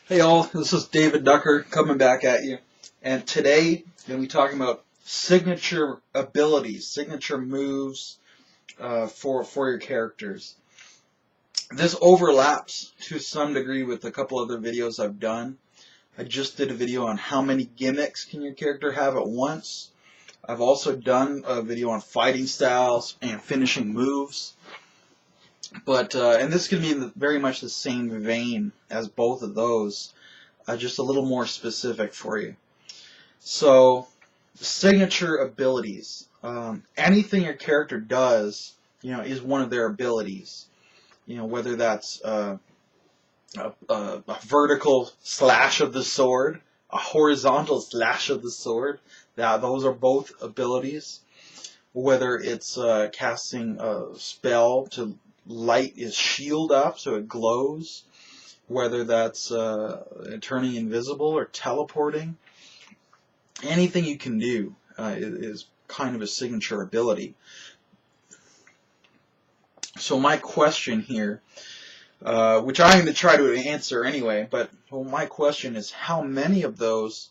Hey all, this is David Ducker coming back at you, and today I'm going to be talking about signature abilities, signature moves for your characters. This overlaps to some degree with a couple other videos I've done. I just did a video on how many gimmicks can your character have at once. I've also done a video on fighting styles and finishing moves. But and this is going to be in very much the same vein as both of those, just a little more specific for you. So, signature abilities. Anything your character does, is one of their abilities. Whether that's a vertical slash of the sword, a horizontal slash of the sword. Those are both abilities. Whether it's casting a spell to light his shield up so it glows, whether that's turning invisible or teleporting. Anything you can do is kind of a signature ability. So my question here, which I'm going to try to answer anyway, but my question is, how many of those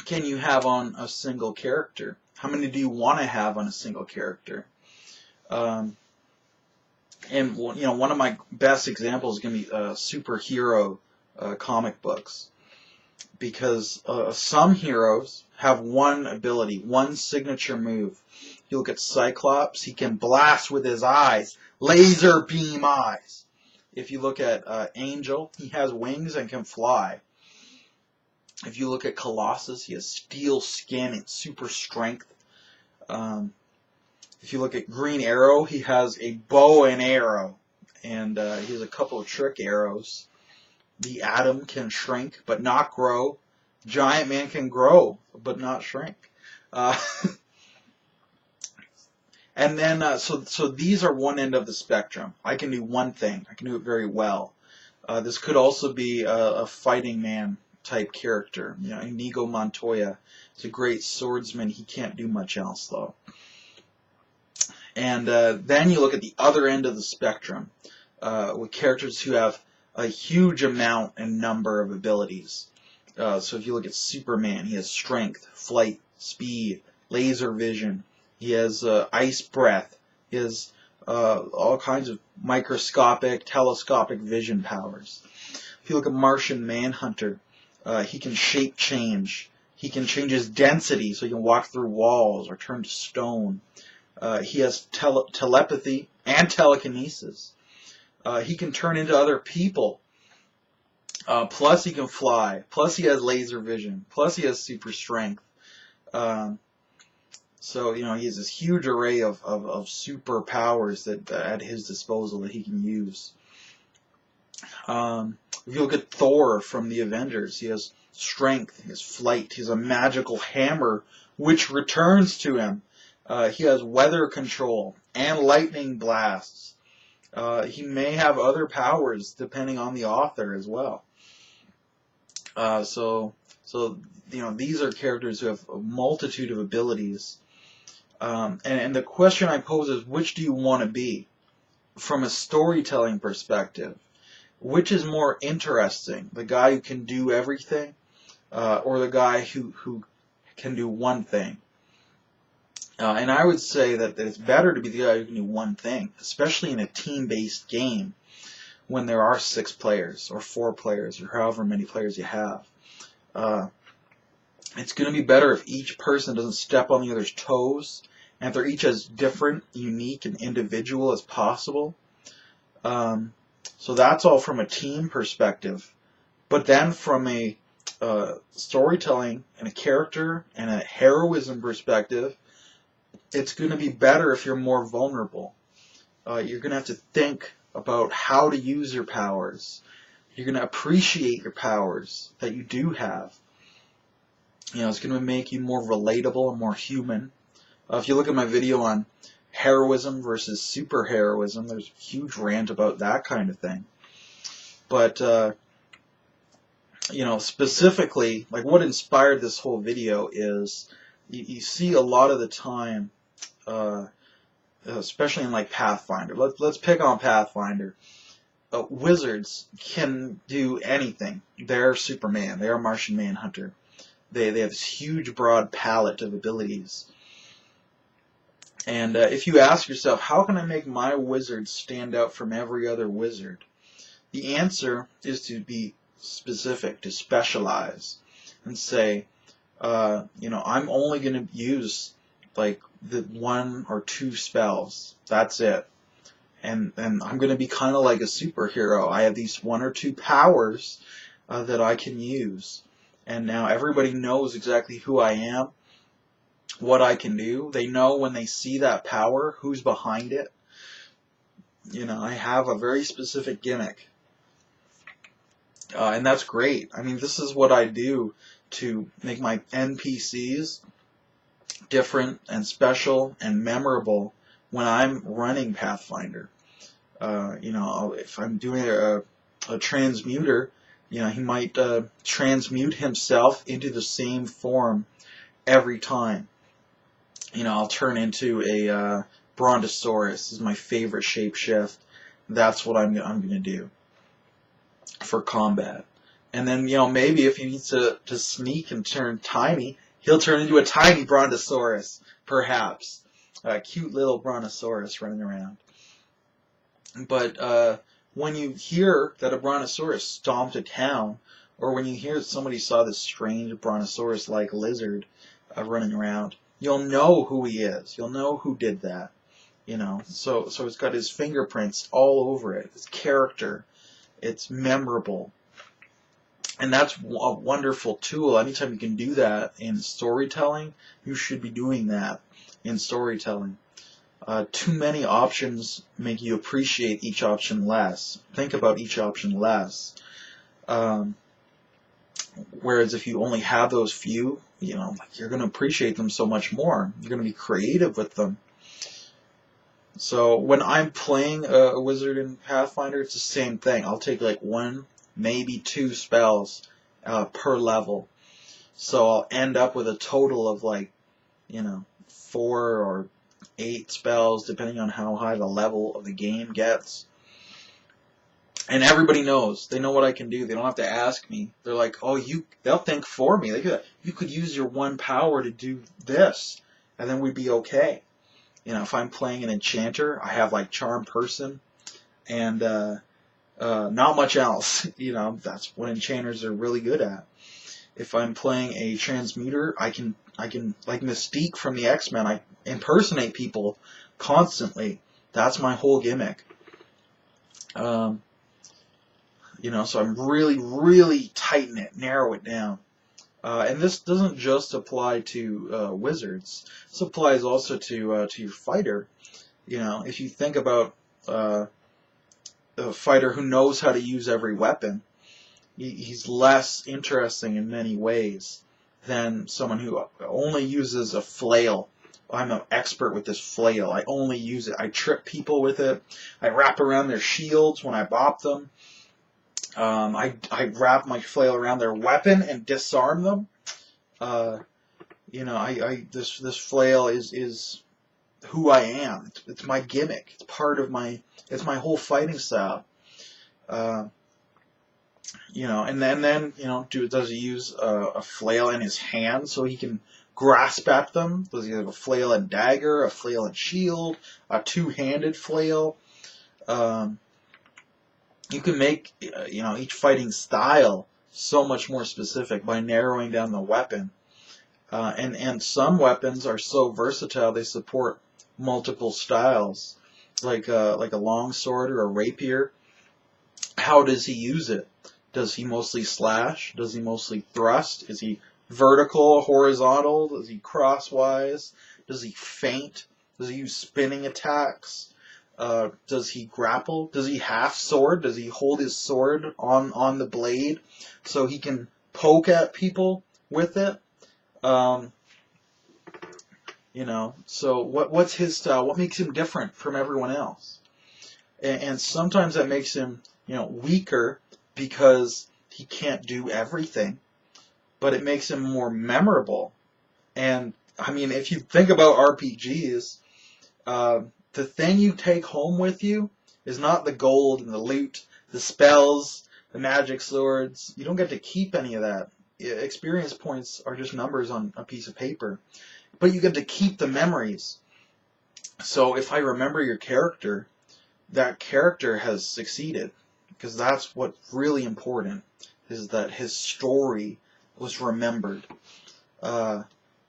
can you have on a single character? How many do you want to have on a single character? And one of my best examples is going to be superhero comic books, because some heroes have one ability, one signature move. You look at Cyclops, he can blast with his eyes, laser beam eyes. If you look at Angel, he has wings and can fly. If you look at Colossus, he has steel skin and super strength. If you look at Green Arrow, he has a bow and arrow, and he has a couple of trick arrows. The Atom can shrink but not grow. Giant Man can grow but not shrink. And then, so these are one end of the spectrum. I can do one thing. I can do it very well. This could also be a fighting man type character. Inigo Montoya is a great swordsman. He can't do much else, though. And then you look at the other end of the spectrum with characters who have a huge amount and number of abilities. So if you look at Superman, he has strength, flight, speed, laser vision. He has ice breath. He has all kinds of microscopic, telescopic vision powers. If you look at Martian Manhunter, he can shape change. He can change his density so he can walk through walls or turn to stone. He has telepathy and telekinesis. He can turn into other people. Plus he can fly. Plus he has laser vision. Plus he has super strength. So, he has this huge array of superpowers that at his disposal that he can use. If you look at Thor from the Avengers, he has strength, he has flight, he has a magical hammer which returns to him. He has weather control and lightning blasts. He may have other powers depending on the author as well. So these are characters who have a multitude of abilities. And the question I pose is, which do you want to be? From a storytelling perspective, which is more interesting? The guy who can do everything, or the guy who can do one thing? And I would say that it's better to be the guy who can do one thing, especially in a team-based game when there are 6 players or 4 players or however many players you have. It's going to be better if each person doesn't step on the other's toes, and if they're each as different, unique, and individual as possible. So that's all from a team perspective. But then from a storytelling and a character and a heroism perspective, it's going to be better if you're more vulnerable. You're going to have to think about how to use your powers. You're going to appreciate your powers that you do have. It's going to make you more relatable and more human. If you look at my video on heroism versus superheroism, there's a huge rant about that kind of thing. But, specifically, like what inspired this whole video is you see a lot of the time, especially in like Pathfinder. Let's pick on Pathfinder. wizards can do anything. They're Superman. They are Martian Manhunter. They have this huge, broad palette of abilities. And if you ask yourself, how can I make my wizard stand out from every other wizard? The answer is to be specific, to specialize, and say, I'm only going to use like the 1 or 2 spells. That's it. And I'm going to be kind of like a superhero. I have these 1 or 2 powers that I can use. And now everybody knows exactly who I am, what I can do. They know when they see that power, who's behind it. I have a very specific gimmick. And that's great. I mean, this is what I do to make my NPCs different and special and memorable when I'm running Pathfinder. If I'm doing a transmuter, he might transmute himself into the same form every time. I'll turn into a Brontosaurus. This is my favorite shapeshift. That's what I'm going to do for combat. And then, maybe if he needs to sneak and turn tiny, he'll turn into a tiny Brontosaurus, perhaps. A cute little Brontosaurus running around. But when you hear that a Brontosaurus stomped a town, or when you hear somebody saw this strange Brontosaurus-like lizard running around, you'll know who he is. You'll know who did that. So it's got his fingerprints all over it. His character. It's memorable. And that's a wonderful tool. Anytime you can do that in storytelling, you should be doing that in storytelling. Too many options make you appreciate each option less. Think about each option less. Whereas if you only have those few, you're going to appreciate them so much more. You're going to be creative with them. So when I'm playing a wizard in Pathfinder, it's the same thing. I'll take like 1, maybe 2 spells per level. So I'll end up with a total of 4 or 8 spells, depending on how high the level of the game gets. And everybody knows. They know what I can do. They don't have to ask me. They're like, they'll think for me. You could use your 1 power to do this, and then we'd be okay. If I'm playing an enchanter, I have Charm Person, and not much else. That's what enchanters are really good at. If I'm playing a transmuter, I can like Mystique from the X-Men. I impersonate people constantly. That's my whole gimmick. So I'm really, really tighten it, narrow it down. And this doesn't just apply to wizards. This applies also to your fighter. If you think about a fighter who knows how to use every weapon, he's less interesting in many ways than someone who only uses a flail. I'm an expert with this flail. I only use it. I trip people with it. I wrap around their shields when I bop them. I wrap my flail around their weapon and disarm them. This flail is who I am. It's my gimmick. It's part of it's my whole fighting style. And then does he use a flail in his hand so he can grasp at them? Does he have a flail and dagger, a flail and shield, a two-handed flail? You can make each fighting style so much more specific by narrowing down the weapon. And some weapons are so versatile they support multiple styles, like a longsword or a rapier. How does he use it? Does he mostly slash? Does he mostly thrust? Is he vertical, horizontal? Does he crosswise? Does he feint? Does he use spinning attacks? Does he grapple? Does he half sword? Does he hold his sword on the blade so he can poke at people with it? So what's his style? What makes him different from everyone else? And sometimes that makes him, weaker because he can't do everything, but it makes him more memorable. And I mean, if you think about RPGs, the thing you take home with you is not the gold and the loot. the spells, the magic swords. You don't get to keep any of that. Experience points are just numbers on a piece of paper. But you get to keep the memories. So if I remember your character, that character has succeeded. Because that's what's really important, is that his story was remembered.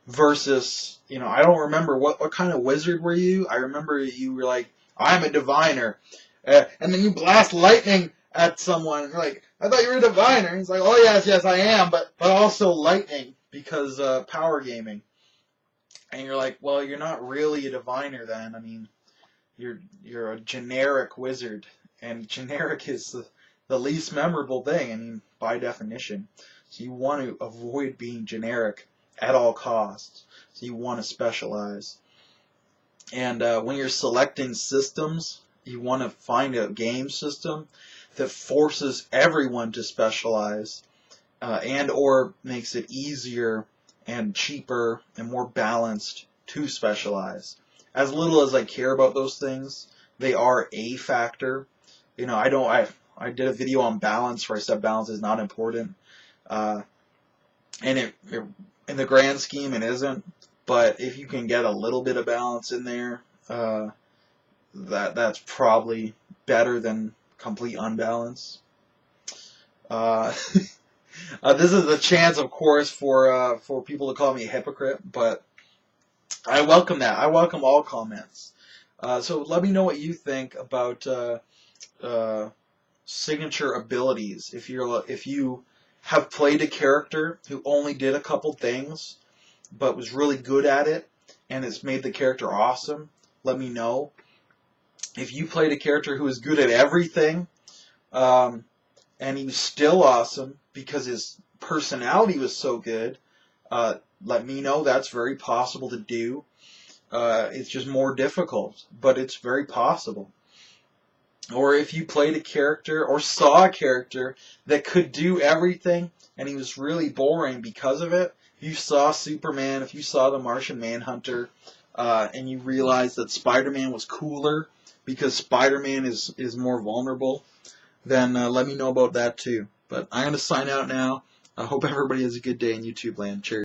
Versus, I don't remember what kind of wizard were you? I remember you were like, I'm a diviner. And then you blast lightning at someone. And you're like, I thought you were a diviner. He's like, oh yes, I am, but also lightning because power gaming. And you're like, well, you're not really a diviner then. I mean, you're a generic wizard, and generic is the least memorable thing. I mean, by definition. So you want to avoid being generic at all costs. So you want to specialize. And when you're selecting systems, you want to find a game system that forces everyone to specialize and or makes it easier and cheaper and more balanced to specialize. As little as I care about those things, they are a factor. I did a video on balance where I said balance is not important. And it in the grand scheme, it isn't. But if you can get a little bit of balance in there, that's probably better than complete unbalance. This is a chance, of course, for people to call me a hypocrite, but I welcome that. I welcome all comments. So let me know what you think about signature abilities. If you have played a character who only did a couple things, but was really good at it, and it's made the character awesome, let me know. If you played a character who was good at everything, and he was still awesome because his personality was so good, let me know. That's very possible to do. It's just more difficult, but it's very possible. Or if you played a character or saw a character that could do everything and he was really boring because of it, if you saw Superman, if you saw the Martian Manhunter, and you realized that Spider-Man was cooler because Spider-Man is more vulnerable, then let me know about that too. But I'm going to sign out now. I hope everybody has a good day in YouTube land. Cheers.